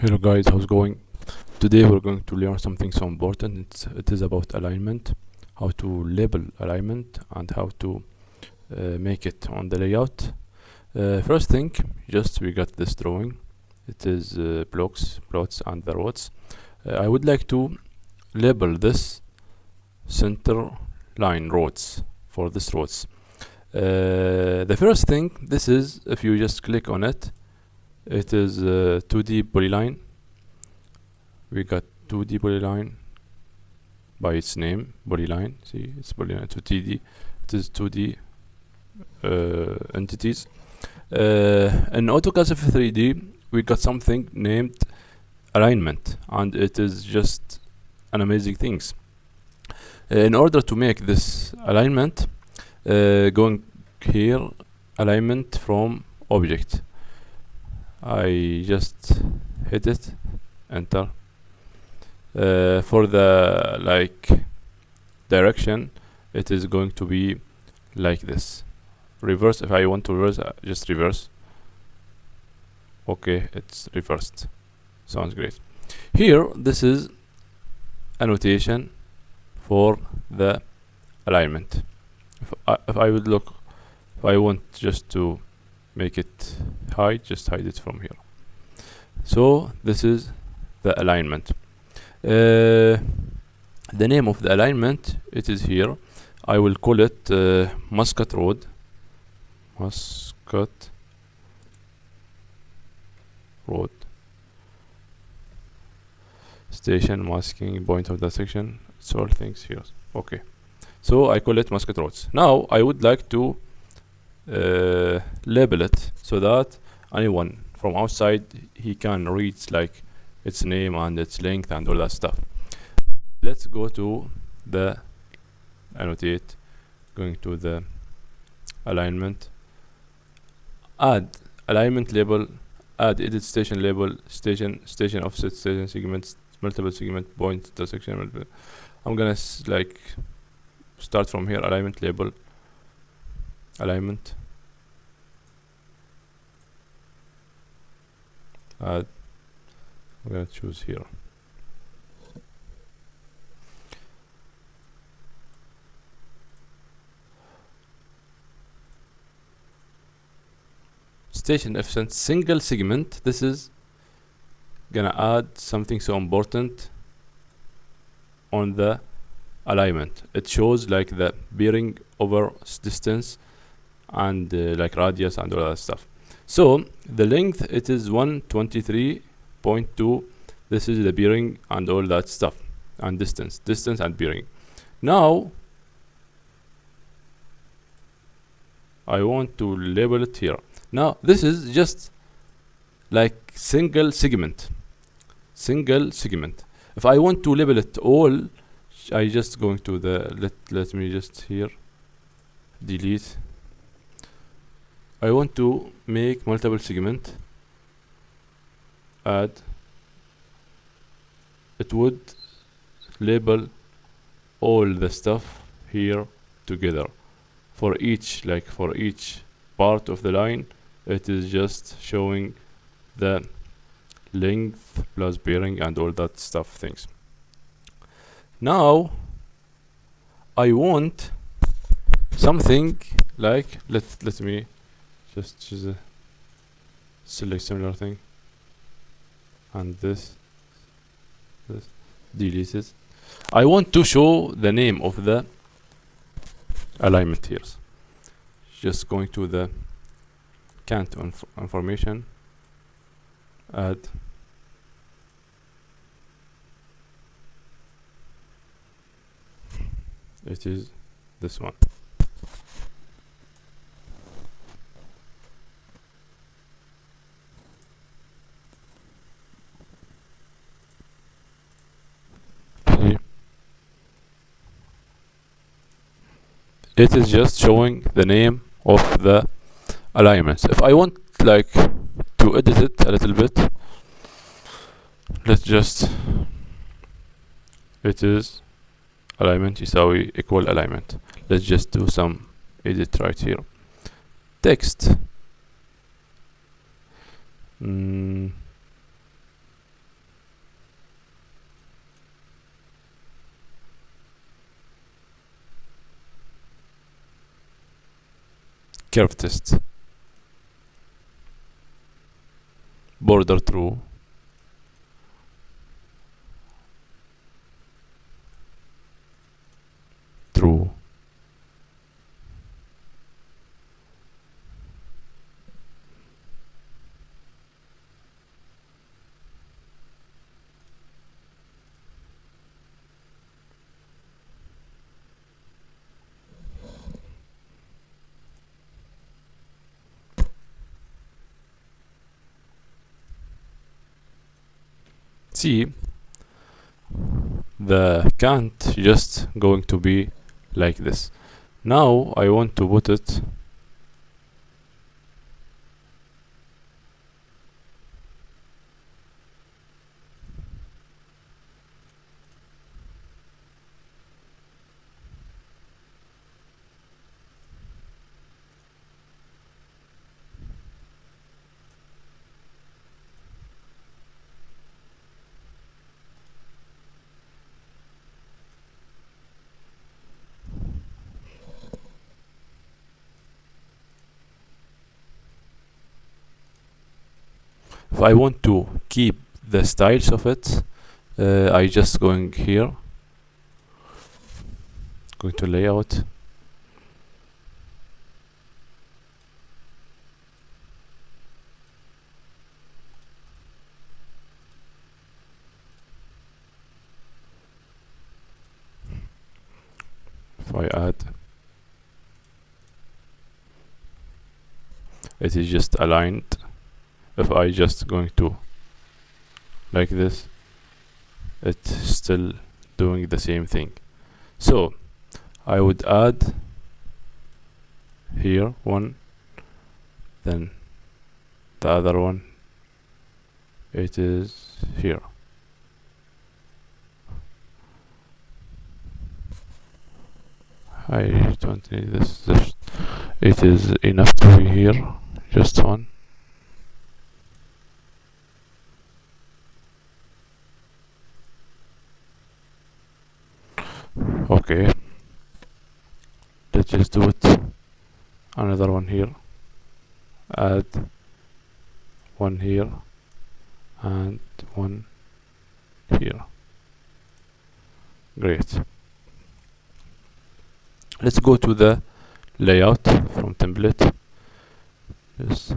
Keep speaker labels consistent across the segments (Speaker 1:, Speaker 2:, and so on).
Speaker 1: Hello guys, how's it going? Today we're going to learn something so important. It is about alignment, how to label alignment and how to make it on the layout. First thing, just we got this drawing. It is blocks, plots and the roads. I would like to label this center line roads for this roads. The first thing, this is, if you just click on it, it is 2D polyline. We got 2D polyline by its name, polyline. See, it's polyline 2D. It is 2D entities. In AutoCAD Civil 3D, we got something named alignment, and it is just an amazing things. In order to make this alignment, going here, alignment from object. I just hit it, enter. For the direction, it is going to be like this. Reverse, if I want to reverse, just reverse. Okay, it's reversed. Sounds great. Here, this is a notation for the alignment. If I want just to make it hide, just hide it from here. So this is the alignment. The name of the alignment, it is here. I will call it Muscat Road. Muscat Road. Station, masking, point of the section. It's all things here. Okay. So I call it Muscat Roads. Now I would like to label it so that anyone from outside he can read like its name and its length and all that stuff. Let's go to the annotate, going to the alignment, add alignment label, add edit station label, station offset, station segments, multiple segment, point intersection. I'm gonna start from here. Alignment label, alignment, add. I'm gonna choose here. Station efficient single segment. This is gonna add something so important on the alignment. It shows like the bearing over distance and radius and all that stuff. So the length, it is 123.2. This is the bearing and all that stuff, and distance and bearing. Now I want to label it here. Now this is just like single segment. If I want to label it all, I just going to the let me just here delete. I want to make multiple segment, add. It would label all the stuff here together. For each part of the line, it is just showing the length plus bearing and all that stuff things. Now I want something like let me just choose a select similar thing, and this delete it. I want to show the name of the alignment here. Just going to the count information, add. It is this one. See? It is just showing the name of the alignments. If I want to edit it a little bit, let's just, it is alignment يساوي equal alignment. Let's just do some edit right here. Text curve test, border true, true, see the can't just going to be like this. Now I want to put it if I want to keep the styles of it. I just going here, going to layout, if I add, it is just aligned. If I just going to like this, it's still doing the same thing. So I would add here one, then the other one, it is here. I don't need this. It is enough to be here, just one. Okay, let's just do it. Another one here, add one here and one here. Great. Let's go to the layout from template. Yes.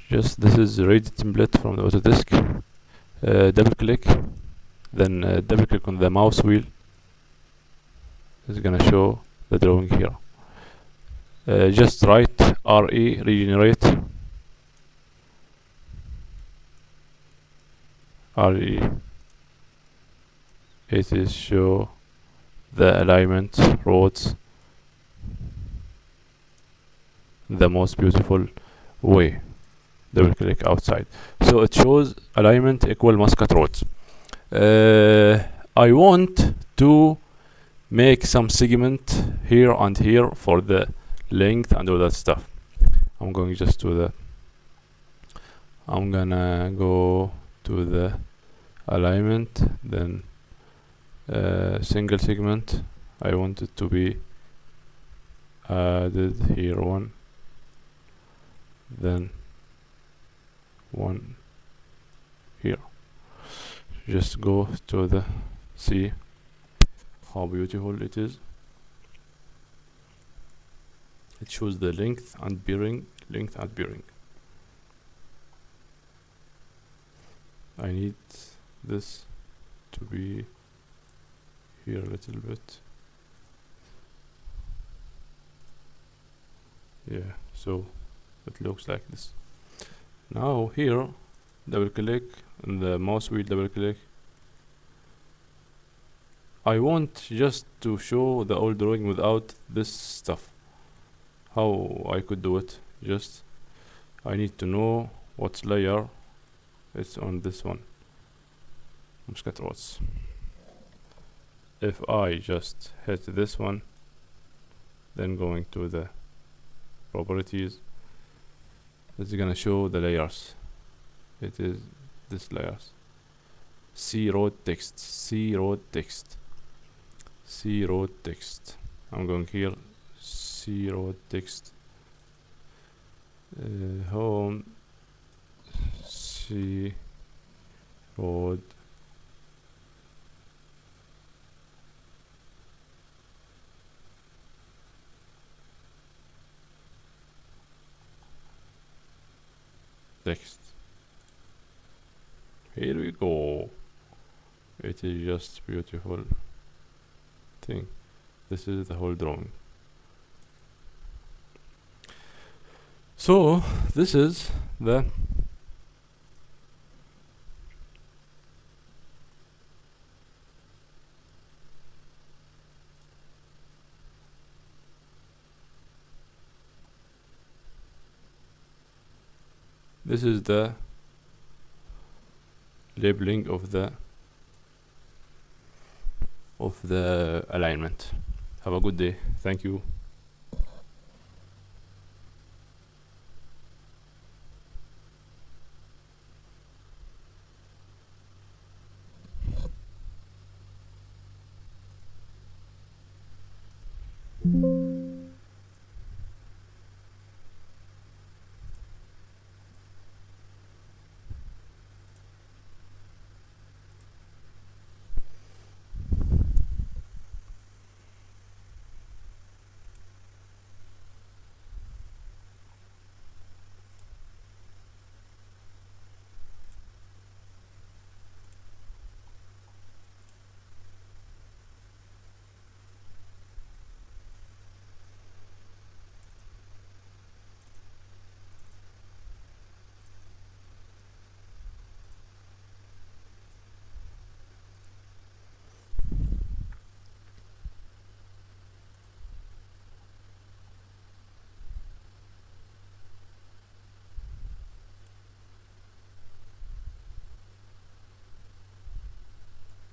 Speaker 1: Just this is ready template from the Autodesk. Double click, then double click on the mouse wheel. It's gonna show the drawing here. Just write RE regenerate. RE. It is show the alignment roads the most beautiful way. Double click outside, so it shows alignment equal Muscat roads. I want to make some segment here and here for the length and all that stuff. I'm going just to the, I'm gonna go to the alignment, then single segment. I want it to be added here one, then one here. Just go to the, see how beautiful it is. It shows the length and bearing, length and bearing. I need this to be here a little bit. Yeah, so it looks like this. Now here, double click on the mouse wheel, double click. I want just to show the old drawing without this stuff. How I could do it? Just I need to know what layer is on this one. Muscat rods. If I just hit this one, then going to the properties, it's gonna show the layers. It is this layers. C road text, C road text, C road text. I'm going here, C road text, home, C road text. Here we go. It is just beautiful thing. This is the whole drawing. So this is the labeling of the alignment. Have a good day. Thank you.